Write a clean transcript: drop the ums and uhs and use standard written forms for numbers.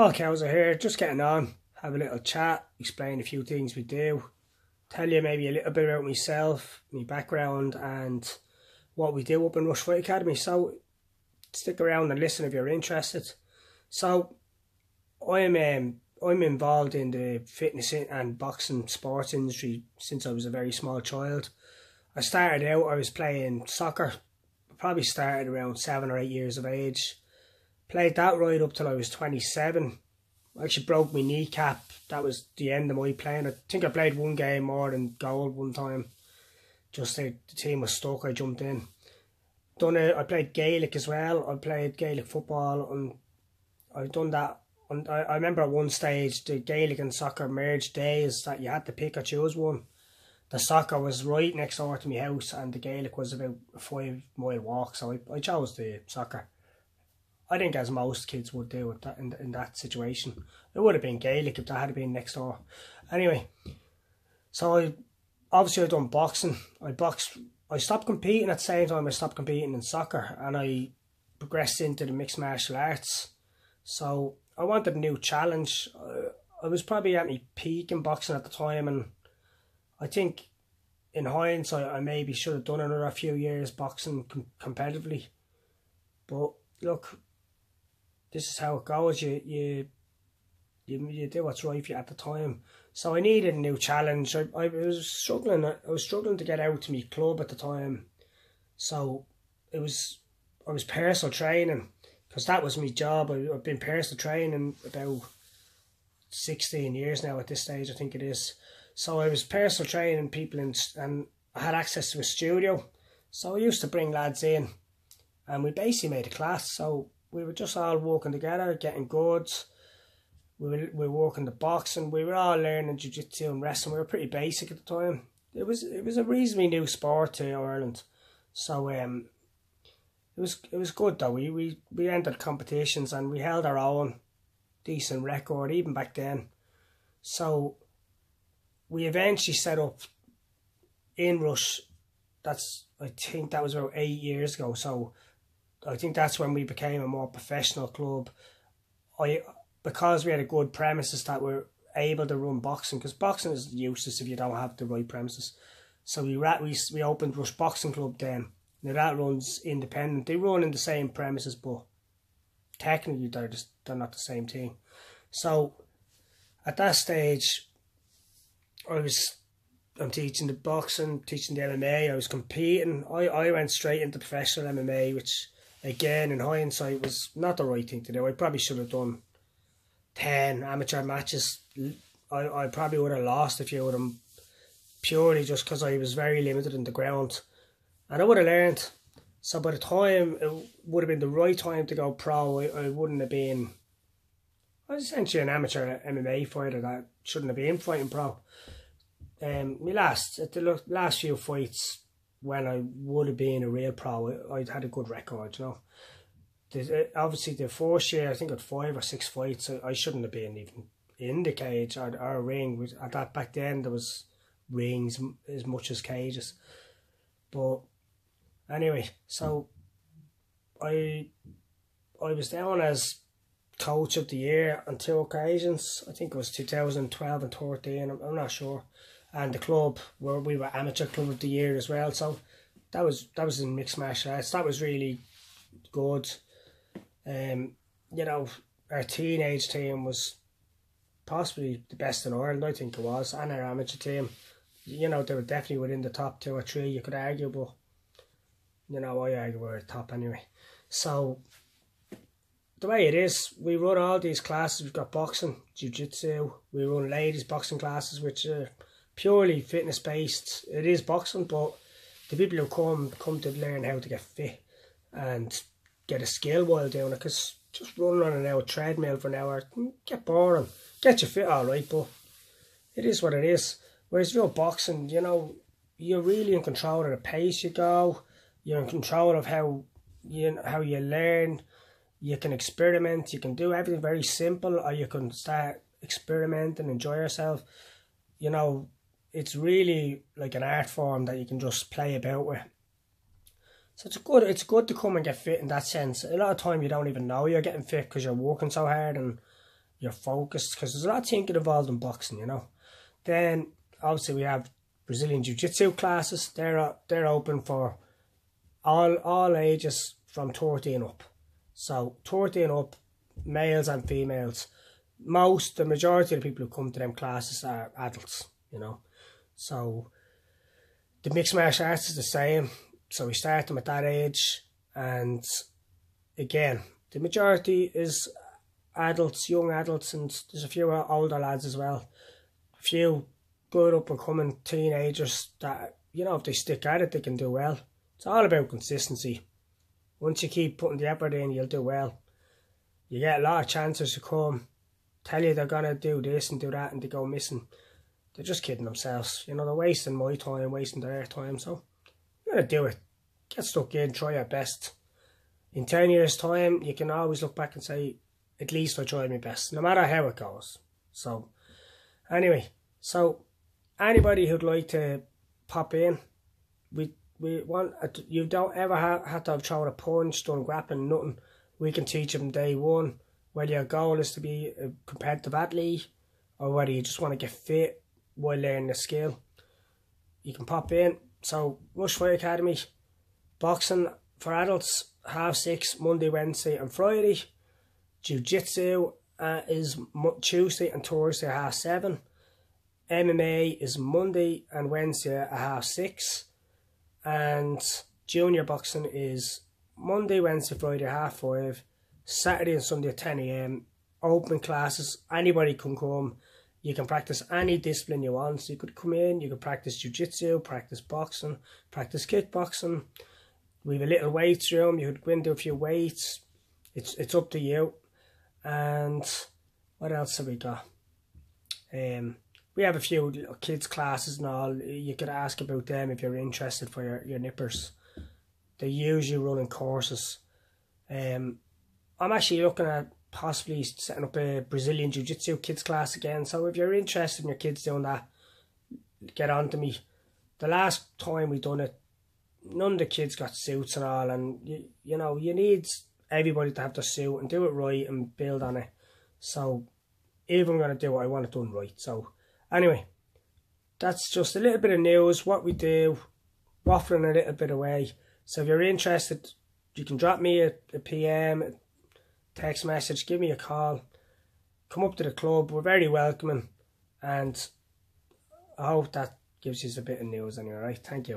Paul Cowser here, just getting on, have a little chat, explain a few things we do, tell you maybe a little bit about myself, my background and what we do up in Rush Fight Academy. So stick around and listen if you're interested. So I'm involved in the fitness and boxing sports industry since I was a very small child. I started out, I was playing soccer, probably started around 7 or 8 years of age. Played that right up till I was 27. I actually broke my kneecap. That was the end of my playing. I think I played one game more than goal one time. Just the team was stuck, I jumped in. I played Gaelic as well. I played Gaelic football and I've done that. And I remember at one stage the Gaelic and soccer merged days that you had to pick or choose one. The soccer was right next door to my house and the Gaelic was about a 5-mile walk, so I chose the soccer. I think as most kids would do with that in that situation. It would have been Gaelic if that had been next door. Anyway, so obviously I done boxing. I stopped competing at the same time I stopped competing in soccer, and I progressed into the mixed martial arts. So I wanted a new challenge. I was probably at my peak in boxing at the time, and I think in hindsight I maybe should have done another few years boxing competitively. But look, this is how it goes. You do what's right for you at the time. So I needed a new challenge. I was struggling. I was struggling to get out to my club at the time. So I was personal training, because that was my job. I've been personal training about 16 years now at this stage, I think it is. So I was personal training people and I had access to a studio. So I used to bring lads in and we basically made a class. So we were just all working together, getting goods. We were working the boxing. We were all learning jiu-jitsu and wrestling. We were pretty basic at the time. It was a reasonably new sport to Ireland. So it was good though. We entered competitions and we held our own decent record even back then. So we eventually set up in Rush. I think that was about 8 years ago. So I think that's when we became a more professional club. Because we had a good premises that were able to run boxing, because boxing is useless if you don't have the right premises. So we opened Rush Boxing Club then. Now that runs independent. They run in the same premises, but technically they're not the same team. So at that stage, I'm teaching the boxing, teaching the MMA. I was competing. I went straight into professional MMA, which again in hindsight was not the right thing to do. I probably should have done 10 amateur matches. I probably would have lost a few of them purely just because I was very limited in the ground, and I would have learned. So by the time it would have been the right time to go pro, I wouldn't have been. I was essentially an amateur MMA fighter that shouldn't have been fighting pro. The last few fights when I would have been a real pro, I'd had a good record, you know. Obviously the first year I think I had 5 or 6 fights. I shouldn't have been even in the cage or a ring. Back then there was rings as much as cages. But anyway, so I was down as coach of the year on 2 occasions. I think it was 2012 and 13. I'm not sure. And the club where we were amateur club of the year as well. So that was in mixed martial arts. That was really good. You know, our teenage team was possibly the best in Ireland, I think it was, and our amateur team. You know, they were definitely within the top 2 or 3, you could argue, but you know, I argue we're at the top anyway. So the way it is, we run all these classes. We've got boxing, jiu-jitsu, we run ladies boxing classes, which are purely fitness based. It is boxing, but the people who come to learn how to get fit and get a skill while doing it, because just running on an hour treadmill for an hour get boring. Get you fit alright, but it is what it is. Whereas if you're boxing, you know, you're really in control of the pace you go. You're in control of how you learn. You can experiment. You can do everything very simple, or you can start experimenting and enjoy yourself. You know, it's really like an art form that you can just play about with. So it's good to come and get fit in that sense. A lot of time you don't even know you're getting fit because you're working so hard and you're focused, because there's a lot of thinking involved in boxing, you know. Then obviously we have Brazilian Jiu-Jitsu classes. They're open for all ages from 13 up. So 13 up, males and females. The majority of the people who come to them classes are adults, you know. So the mixed martial arts is the same. So we start them at that age, and again, the majority is adults, young adults, and there's a few older lads as well. A few good up and coming teenagers that, you know, if they stick at it, they can do well. It's all about consistency. Once you keep putting the effort in, you'll do well. You get a lot of chances to come, tell you they're going to do this and do that, and they go missing. They're just kidding themselves. You know, they're wasting my time, wasting their time. So you're going to do it. Get stuck in, try your best. In 10 years' time, you can always look back and say, at least I tried my best, no matter how it goes. So, anyway, so anybody who'd like to pop in, we want, you don't ever have to have thrown a punch, done grappling, nothing. We can teach them day one, whether your goal is to be a competitive athlete or whether you just want to get fit while learning the skill. You can pop in. So, Rush Fight Academy, boxing for adults, 6:30, Monday, Wednesday and Friday. Jiu-Jitsu is Tuesday and Thursday at 7:30. MMA is Monday and Wednesday at 6:30. And junior boxing is Monday, Wednesday, Friday at 5:30. Saturday and Sunday at 10 AM. Open classes. Anybody can come. You can practice any discipline you want. So you could come in, you could practice jiu-jitsu, practice boxing, practice kickboxing. We have a little weights room. You could go and do a few weights. It's up to you. And what else have we got? We have a few little kids classes and all. You could ask about them if you're interested for your nippers. They usually running courses. I'm actually looking at possibly setting up a Brazilian Jiu-Jitsu kids class again. So if you're interested in your kids doing that, get on to me. The last time we done it, none of the kids got suits and all, and you know, you need everybody to have their suit and do it right and build on it. So if I'm going to do it, I want it done right. So anyway, that's just a little bit of news, what we do, waffling a little bit away. So if you're interested, you can drop me a PM, a text message, give me a call, come up to the club. We're very welcoming, and I hope that gives you a bit of news anyway, right? Thank you.